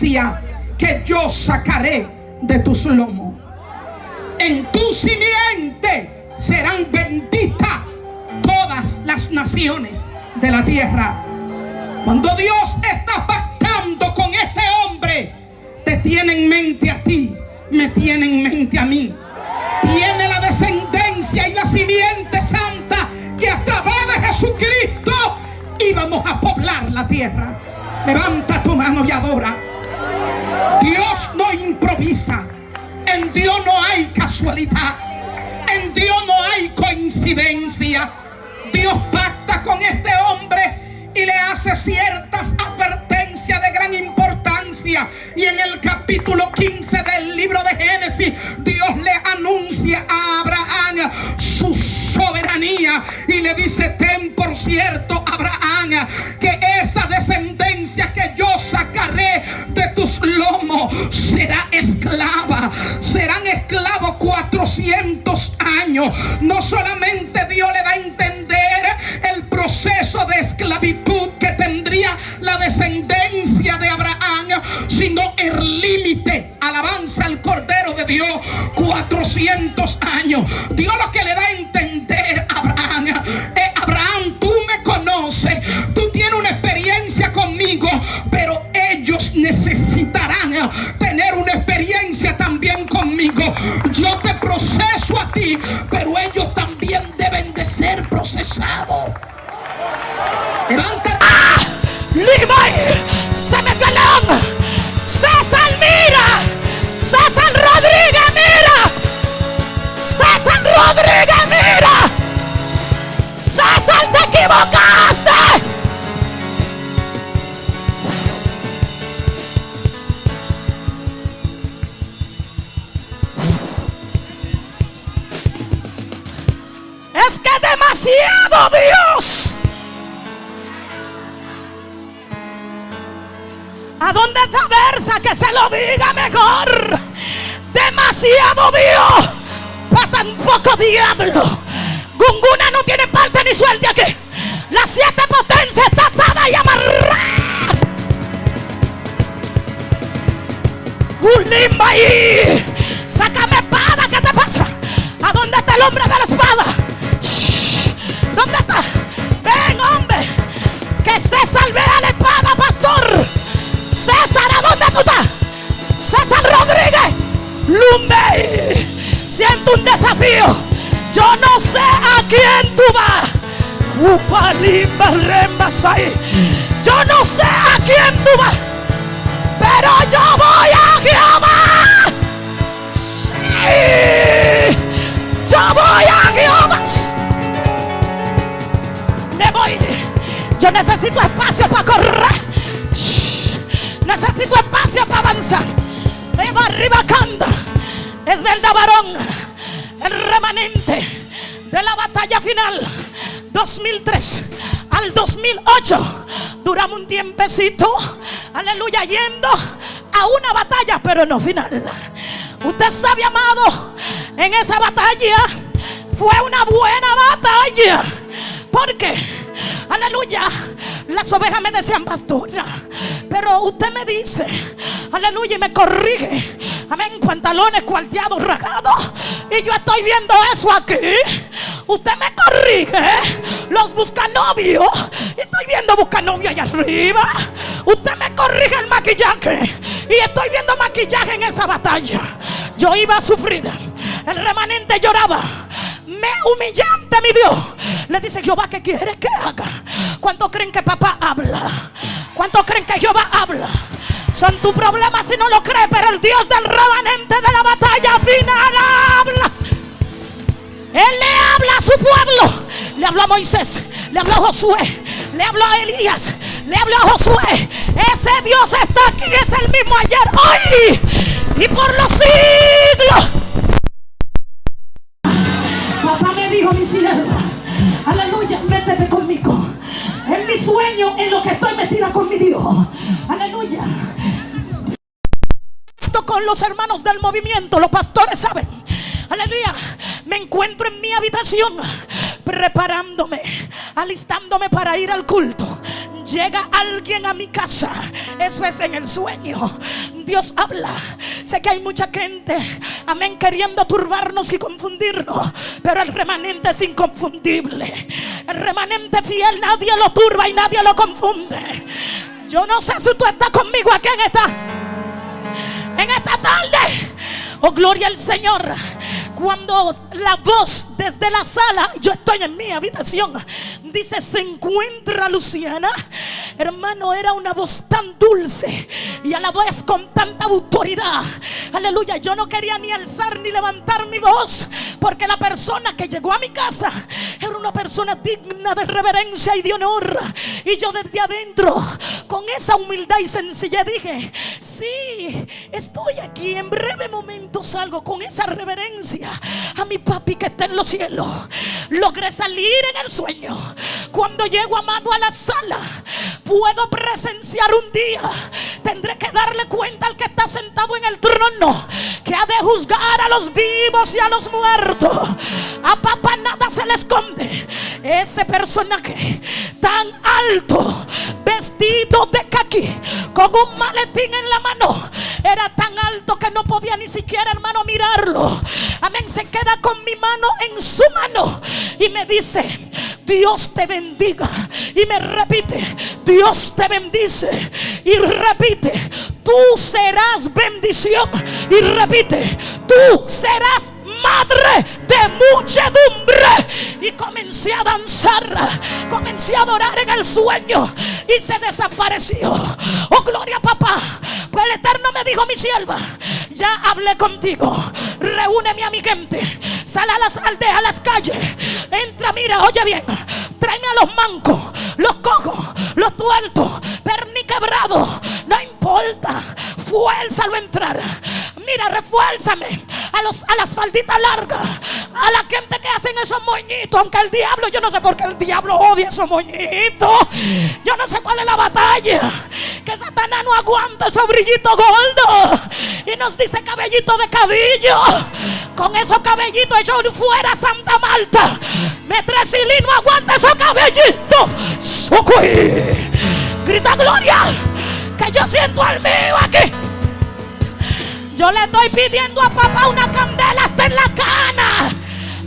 descendencia que yo sacaré de tus lomos. En tu simiente serán benditas todas las naciones de la tierra. Cuando Dios está pactando con este hombre, te tiene en mente a ti, me tiene en mente a mí. Tiene la descendencia y la simiente santa que a través de Jesucristo íbamos a poblar la tierra. Levanta tu mano y adora. Dios no improvisa. En Dios no hay casualidad. En Dios no hay coincidencia. Dios pacta con este hombre y le hace ciertas advertencias de gran importancia. Y en el capítulo 15 del libro de Génesis, Dios le anuncia a Abraham su soberanía y le dice: ten por cierto, Abraham, que esa descendencia que yo sacaré de tus lomos será esclava. Serán esclavos 400 años. No solamente Dios le da a entender el proceso de esclavitud que tendría la descendencia de Abraham, sino el límite. Alabanza al Cordero de Dios. 400 años. Dios lo que le da a entender a Abraham: Abraham, tú me conoces, tú tienes una experiencia conmigo, pero ellos necesitarán tener una experiencia también conmigo. Yo te proceso a ti, pero ellos también deben de ser procesados. Levántate. Limay, se metió el león. César, mira. César Rodríguez, mira. César Rodríguez, mira. César, te equivocaste. Es que demasiado, Dios. ¿A dónde está Versa? Que se lo diga mejor. Demasiado Dios para tan poco diablo. Gunguna no tiene parte ni suerte aquí. Las 7 potencias está atada y amarrada. Ulimba ahí. Sácame espada, ¿qué te pasa? ¿A dónde está el hombre de la espada? ¿Dónde está? Ven, hombre, que César vea la espada, pastor. César, ¿a dónde tú estás? César Rodríguez. Lumbe. Siento un desafío. Yo no sé a quién tú vas. Yo no sé a quién tú vas, pero yo voy a Jehová. Sí. Yo voy a Jehová. Me voy. Yo necesito espacio para correr. Necesito espacio para avanzar. Me va arriba, canta. Es verdad, varón. El remanente de la batalla final 2003 al 2008. Duramos un tiempecito, aleluya, yendo a una batalla, pero no final. Usted sabe, amado, en esa batalla fue una buena batalla. ¿Por qué? Aleluya. Las ovejas me decían: pastora, pero usted me dice, aleluya, y me corrige, amén, pantalones cuarteados, rasgados, y yo estoy viendo eso aquí. Usted me corrige los buscanovios, y estoy viendo buscanovio allá arriba. Usted me corrige el maquillaje, y estoy viendo maquillaje en esa batalla. Yo iba a sufrir. El remanente lloraba. Me humillante, mi Dios. Le dice: Jehová, ¿qué quiere que haga? ¿Cuántos creen que papá habla? ¿Cuántos creen que Jehová habla? Son tus problemas si no lo crees, pero el Dios del remanente de la batalla final habla. Él le habla a su pueblo. Le habló a Moisés, le habló a Josué, le habló a Elías, le habló a Josué. Ese Dios está aquí, es el mismo ayer, hoy y por los siglos. Papá me dijo: mi sierva, aleluya, métete conmigo. En mi sueño, en lo que estoy metida con mi Dios. Aleluya. Esto con los hermanos del movimiento, los pastores saben. Aleluya. Me encuentro en mi habitación preparándome, alistándome para ir al culto. llega alguien a mi casa, eso es en el sueño. Dios habla. Sé que hay mucha gente, amén, queriendo turbarnos y confundirnos, pero el remanente es inconfundible. El remanente fiel nadie lo turba y nadie lo confunde. Yo no sé si tú estás conmigo aquí en esta tarde. Oh, gloria al Señor. Cuando la voz desde la sala, yo estoy en mi habitación, dice: se encuentra Luciana. Hermano, era una voz tan dulce y a la vez con tanta autoridad. Aleluya, yo no quería ni alzar ni levantar mi voz, porque la persona que llegó a mi casa era una persona digna de reverencia y de honor. Y yo desde adentro, con esa humildad y sencillez, dije: sí, estoy aquí, en breve momento salgo. Con esa reverencia a mi papi que está en los cielos, logré salir en el sueño. Cuando llego, amado, a la sala, puedo presenciar un día. Tendré que darle cuenta al que está sentado en el trono, que ha de juzgar a los vivos y a los muertos. A papá nada se le esconde. Ese personaje tan alto, vestido de caqui, con un maletín en la mano, era tan alto que no podía ni siquiera, hermano, mirarlo. Amén. Se queda con mi mano en su mano y me dice: Dios te bendiga. Y me repite: Dios te bendice. Y repite: tú serás bendición. Y repite: tú serás madre de muchedumbre. Y comencé a danzar, comencé a adorar en el sueño y se desapareció. Oh, gloria a papá. Pues el Eterno me dijo: mi sierva, ya hablé contigo, reúneme a mi gente, sal a las aldeas, a las calles, entra, mira, oye bien, tráeme a los mancos, los cojos, los tuertos, perniquebrados, no importa, fuérzalo a entrar. Mira, refuérzame a las falditas largas, a la gente que hacen esos moñitos, aunque el diablo, yo no sé por qué el diablo odia esos moñitos. Yo no sé cuál es la batalla, que Satanás no aguanta esos brillitos gordos y nos dice cabellito de cabillo. Con esos cabellitos hechos fuera Santa Marta, Metresilí no aguanta esos cabellitos. ¡Socuí! Grita gloria, que yo siento al mío aquí. Yo le estoy pidiendo a papá una candela hasta en la cana.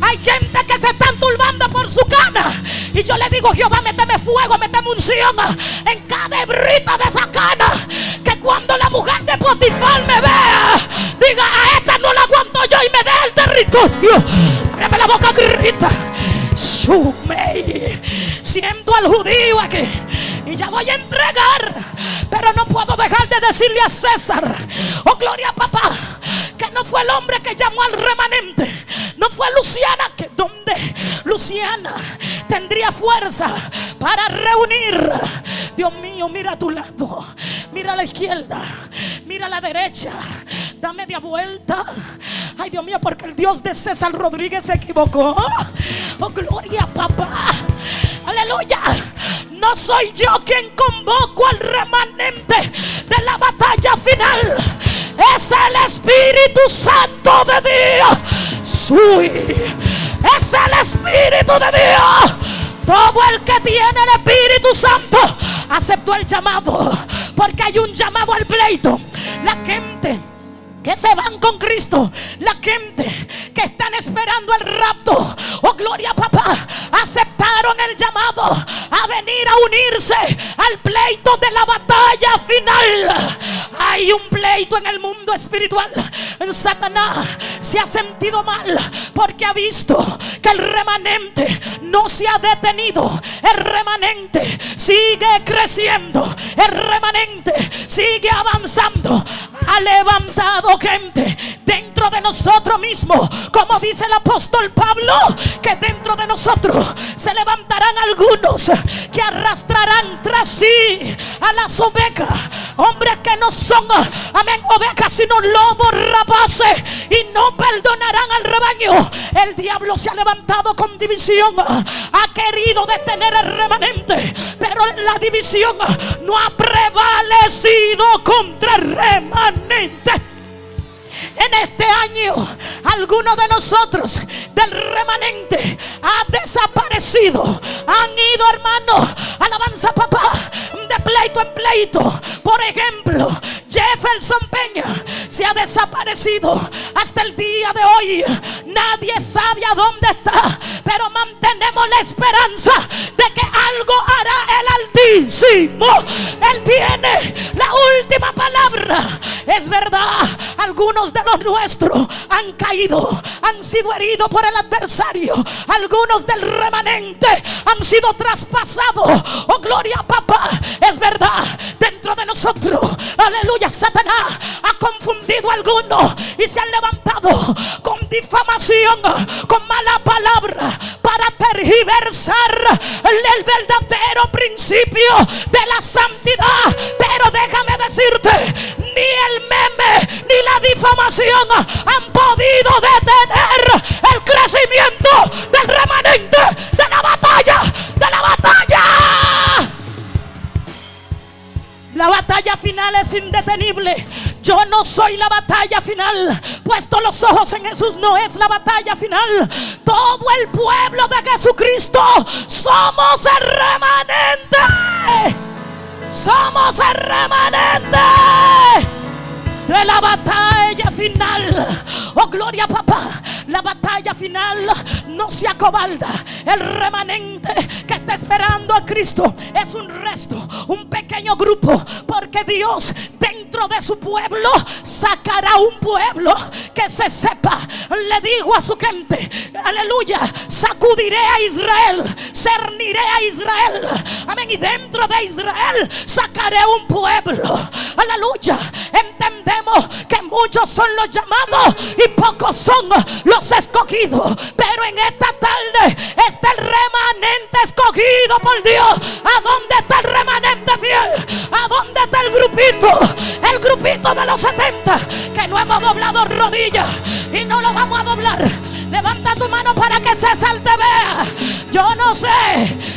Hay gente que se están turbando por su cana. Y yo le digo: Jehová, méteme fuego, méteme unción en cada hebrita de esa cana. Que cuando la mujer de Potifar me vea, diga: a esta no la aguanto yo, y me dé el territorio. Ábreme la boca, grita. Shumei. Siento al judío aquí y ya voy a entregar, pero no puedo dejar de decirle a César: oh, gloria a papá, que no fue el hombre que llamó al remanente, no fue Luciana, que donde Luciana tendría fuerza para reunir. Dios mío, mira a tu lado, mira a la izquierda, mira a la derecha, da media vuelta. Ay, Dios mío, porque el Dios de César Rodríguez se equivocó. Oh, gloria a papá. Aleluya. No soy yo quien convoco al remanente de la batalla final. Es el Espíritu Santo de Dios. Sí, es el Espíritu de Dios. Todo el que tiene el Espíritu Santo aceptó el llamado, porque hay un llamado al pleito. La gente que se van con Cristo, la gente que están esperando el rapto, oh, gloria a papá, aceptaron el llamado a venir a unirse al pleito de la batalla final. Hay un pleito en el mundo espiritual. Satanás se ha sentido mal porque ha visto que el remanente no se ha detenido. El remanente sigue creciendo, el remanente sigue avanzando. Ha levantado gente dentro de nosotros mismos, como dice el apóstol Pablo, que dentro de nosotros se levantarán algunos que arrastrarán tras sí a las ovejas, hombres que no son, amén, ovejas, sino lobos rapaces, y no perdonarán al rebaño. El diablo se ha levantado con división, ha querido detener el remanente, pero la división no ha prevalecido contra el remanente. en este año alguno de nosotros del remanente ha desaparecido. Han ido, hermano, alabanza papá, de pleito en pleito. Por ejemplo, Jefferson Peña se ha desaparecido hasta el día de hoy. Nadie sabe a dónde está, pero mantenemos la esperanza de que algo hará el Altísimo. Él tiene la última palabra. Es verdad, algunos de los nuestros han caído, han sido heridos por el adversario. Algunos del remanente han sido traspasados. Oh, gloria a papá. Es verdad, dentro de nosotros, aleluya, Satanás ha confundido a algunos y se han levantado con difamación, con mala palabra, para tergiversar el verdadero principio de la santidad. Pero déjame decirte, ni el meme ni la difamación han podido detener el crecimiento del remanente, de la batalla, de la batalla. La batalla final es indetenible. Yo no soy la batalla final. Puesto los ojos en Jesús no es la batalla final. Todo el pueblo de Jesucristo somos el remanente. Somos el remanente de la batalla final. Oh, gloria a papá. La batalla final no se acobarda. El remanente que está esperando a Cristo es un resto, un pequeño grupo, porque Dios dentro de su pueblo sacará un pueblo que se sepa. Le digo a su gente, aleluya, sacudiré a Israel, cerniré a Israel, amén, y dentro de Israel sacaré un pueblo, aleluya. Entendemos que muchos son los llamados y pocos son los escogidos, pero en esta tarde está el remanente escogido por Dios. ¿A dónde está el remanente fiel? ¿A dónde está el grupito de los 70 que no hemos doblado rodillas y no lo vamos a doblar? Levanta tu mano para que César te vea. Yo no sé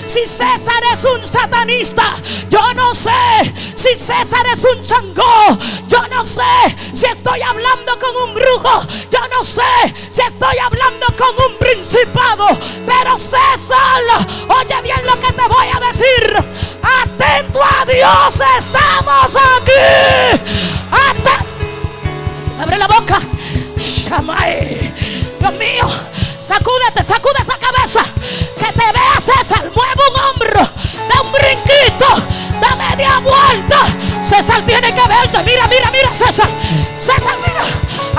si César es un satanista. Yo no sé si César es un changó. Yo no sé si estoy hablando con un brujo. Yo no sé si estoy hablando con un principado. Pero César, oye bien lo que te voy a decir. Atento a Dios, estamos aquí. Abre la boca. Shamae. Dios mío, sacúdete, sacude esa cabeza. Que te vea César. Mueve un hombro, da un brinquito, da media vuelta. César tiene que verte. Mira, mira, mira, César. César, mira.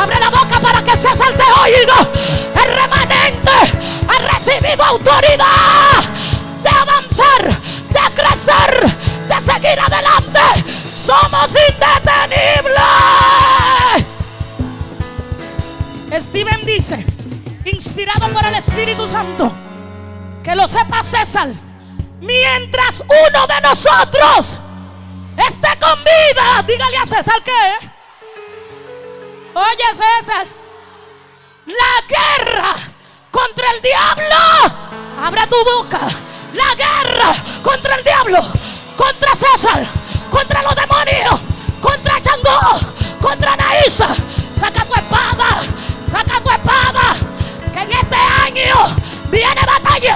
Abre la boca para que César te oiga. El remanente ha recibido autoridad de avanzar, de crecer, de seguir adelante. Somos indetenibles. Steven dice, inspirado por el Espíritu Santo, que lo sepa César, mientras uno de nosotros esté con vida. Dígale a César que, oye César, la guerra contra el diablo, abra tu boca, la guerra contra el diablo, contra César, contra los demonios, contra Changó, contra Anaísa. Saca tu espada, saca tu espada, que en este año viene batalla,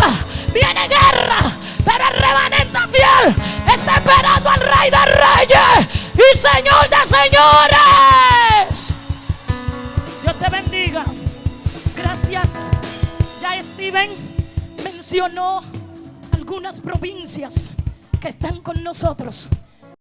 viene guerra, pero el remanente fiel está esperando al Rey de Reyes y Señor de Señores. Dios te bendiga. Gracias. Ya Steven mencionó algunas provincias que están con nosotros.